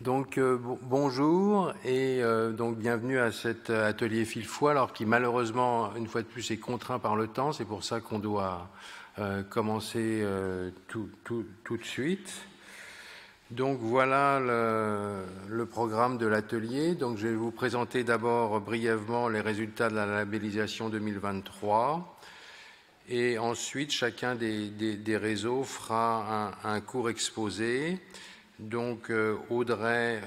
Donc bonjour et donc bienvenue à cet atelier fil-foi, alors qui malheureusement une fois de plus est contraint par le temps, c'est pour ça qu'on doit commencer tout de suite. Donc voilà le programme de l'atelier. Donc je vais vous présenter d'abord brièvement les résultats de la labellisation 2023 et ensuite chacun des réseaux fera un court exposé. Donc Audrey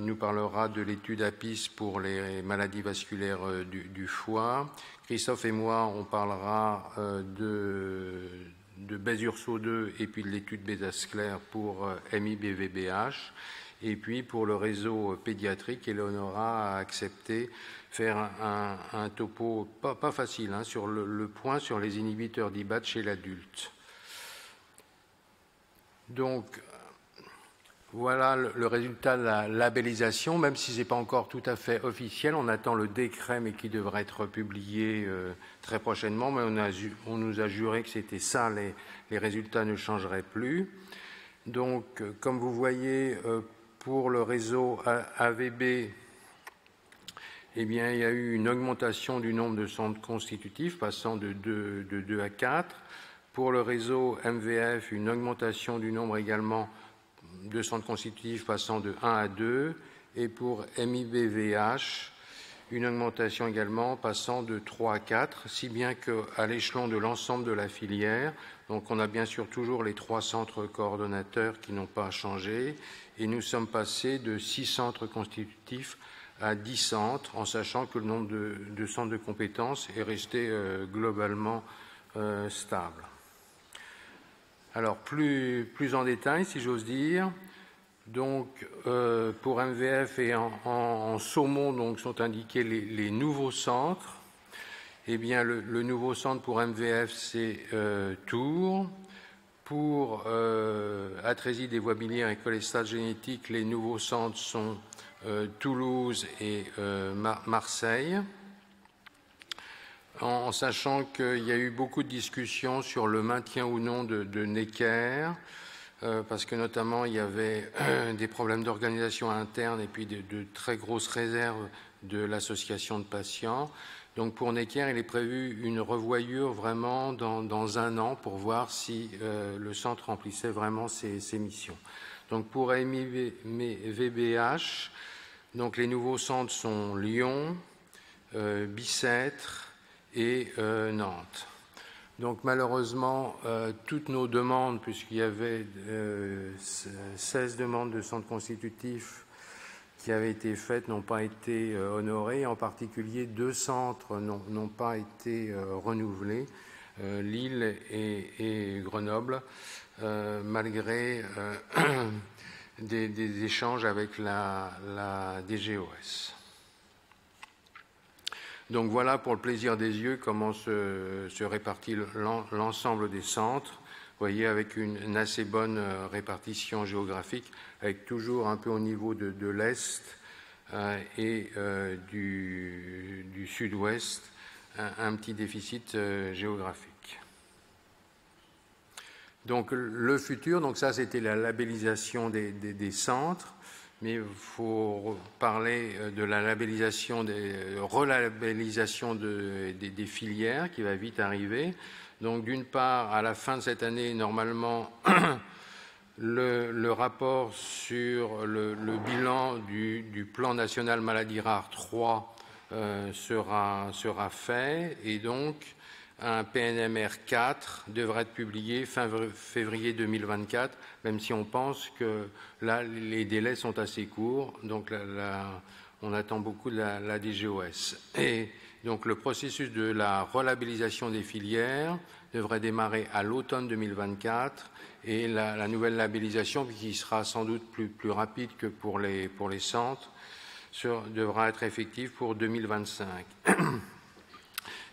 nous parlera de l'étude APIS pour les maladies vasculaires du foie. Christophe et moi, on parlera de Besurso2 et puis de l'étude Bésasclair pour MIBVBH. Et puis pour le réseau pédiatrique, Eleonora a accepté faire un topo pas facile sur le point sur les inhibiteurs d'IBAT chez l'adulte. Donc voilà le résultat de la labellisation, même si ce n'est pas encore tout à fait officiel. On attend le décret, mais qui devrait être publié très prochainement. Mais on nous a juré que c'était ça, les résultats ne changeraient plus. Donc, comme vous voyez, pour le réseau AVB, eh bien, il y a eu une augmentation du nombre de centres constitutifs, passant de 2 à 4. Pour le réseau MVF, une augmentation du nombre également de centres constitutifs passant de 1 à 2, et pour MIBVH, une augmentation également passant de 3 à 4, si bien qu'à l'échelon de l'ensemble de la filière, donc on a bien sûr toujours les 3 centres coordonnateurs qui n'ont pas changé, et nous sommes passés de 6 centres constitutifs à 10 centres, en sachant que le nombre de centres de compétences est resté globalement stable. Alors, plus en détail, si j'ose dire, donc pour MVF et en saumon donc, sont indiqués les nouveaux centres. Eh bien, le nouveau centre pour MVF, c'est Tours. Pour atrésie des voies biliaires et cholestase génétique, les nouveaux centres sont Toulouse et Marseille. En sachant qu'il y a eu beaucoup de discussions sur le maintien ou non de Necker, parce que notamment il y avait des problèmes d'organisation interne et puis de très grosses réserves de l'association de patients. Donc pour Necker, il est prévu une revoyure vraiment dans 1 an pour voir si le centre remplissait vraiment ses missions. Donc pour MIVBH, donc les nouveaux centres sont Lyon, Bicêtre et Nantes. Donc malheureusement, toutes nos demandes, puisqu'il y avait 16 demandes de centres constitutifs qui avaient été faites, n'ont pas été honorées. En particulier, 2 centres n'ont pas été renouvelés, Lille et Grenoble, malgré des échanges avec la DGOS. Donc voilà pour le plaisir des yeux comment se répartit l'ensemble des centres. Vous voyez, avec une assez bonne répartition géographique, avec toujours un peu au niveau de l'Est et du Sud-Ouest, un petit déficit géographique. Donc le futur, donc ça c'était la labellisation des centres. Mais il faut parler de la labellisation, relabellisation des filières qui va vite arriver. Donc d'une part, à la fin de cette année, normalement, le rapport sur le bilan du plan national maladie rare 3 sera fait, et donc un PNMR 4 devrait être publié fin février 2024, même si on pense que là, les délais sont assez courts, donc on attend beaucoup de la DGOS. Et donc le processus de la relabellisation des filières devrait démarrer à l'automne 2024, et la nouvelle labellisation, qui sera sans doute plus rapide que pour les centres, devra être effective pour 2025.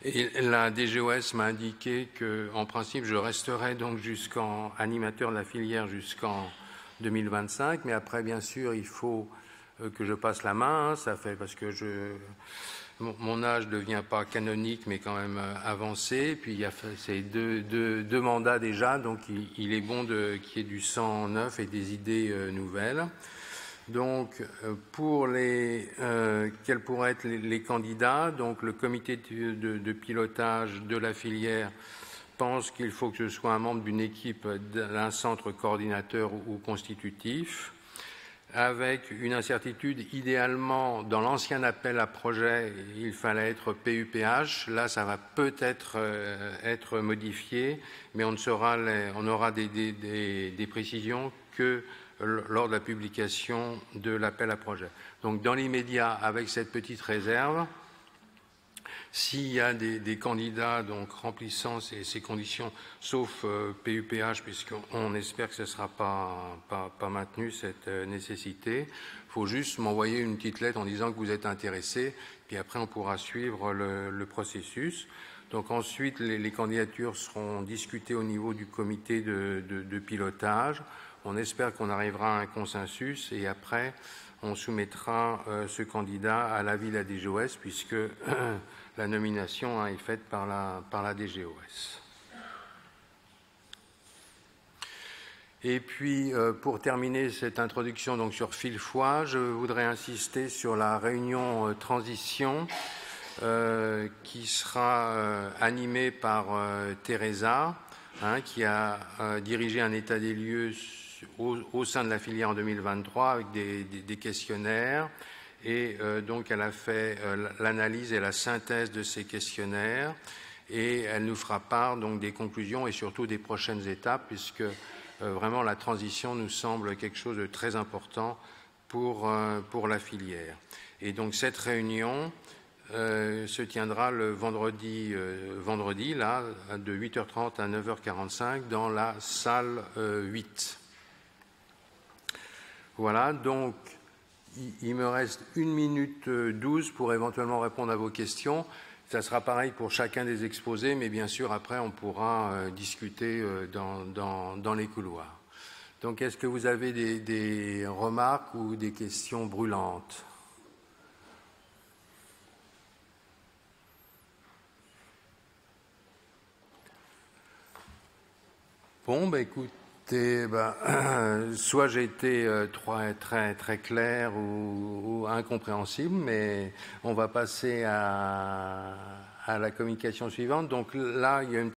Et la DGOS m'a indiqué qu'en principe, je resterai donc jusqu'en animateur de la filière jusqu'en 2025, mais après, bien sûr, il faut que je passe la main, ça fait parce que mon âge ne devient pas canonique, mais quand même avancé, puis il y a ces deux mandats déjà, donc il est bon qu'il y ait du sang neuf et des idées nouvelles. Donc, quels pourraient être les candidats? Donc, le comité de pilotage de la filière pense qu'il faut que ce soit un membre d'une équipe d'un centre coordinateur ou constitutif, avec une incertitude. Idéalement, dans l'ancien appel à projet, il fallait être PUPH. Là, ça va peut-être être modifié, mais on aura des précisions que lors de la publication de l'appel à projet. Donc, dans l'immédiat, avec cette petite réserve, s'il y a des candidats donc remplissant ces conditions, sauf PUPH, puisqu'on espère que ce ne sera pas maintenu, cette nécessité, il faut juste m'envoyer une petite lettre en disant que vous êtes intéressé, puis après on pourra suivre le processus. Donc ensuite, les candidatures seront discutées au niveau du comité de pilotage. On espère qu'on arrivera à un consensus et après, on soumettra ce candidat à l'avis de la DGOS puisque la nomination est faite par la DGOS. Et puis, pour terminer cette introduction donc, sur Fil-Foix, je voudrais insister sur la réunion transition qui sera animée par Teresa, qui a dirigé un état des lieux au sein de la filière en 2023 avec des questionnaires et donc elle a fait l'analyse et la synthèse de ces questionnaires et elle nous fera part donc des conclusions et surtout des prochaines étapes puisque vraiment la transition nous semble quelque chose de très important pour la filière. Et donc cette réunion se tiendra le vendredi là, de 8h30 à 9h45 dans la salle 8. Voilà, donc il me reste 1 minute 12 pour éventuellement répondre à vos questions. Ça sera pareil pour chacun des exposés, mais bien sûr après on pourra discuter dans les couloirs. Donc est-ce que vous avez des remarques ou des questions brûlantes ? Bon, écoutez, soit j'ai été très clair ou incompréhensible, mais on va passer à la communication suivante. Donc là, il y a une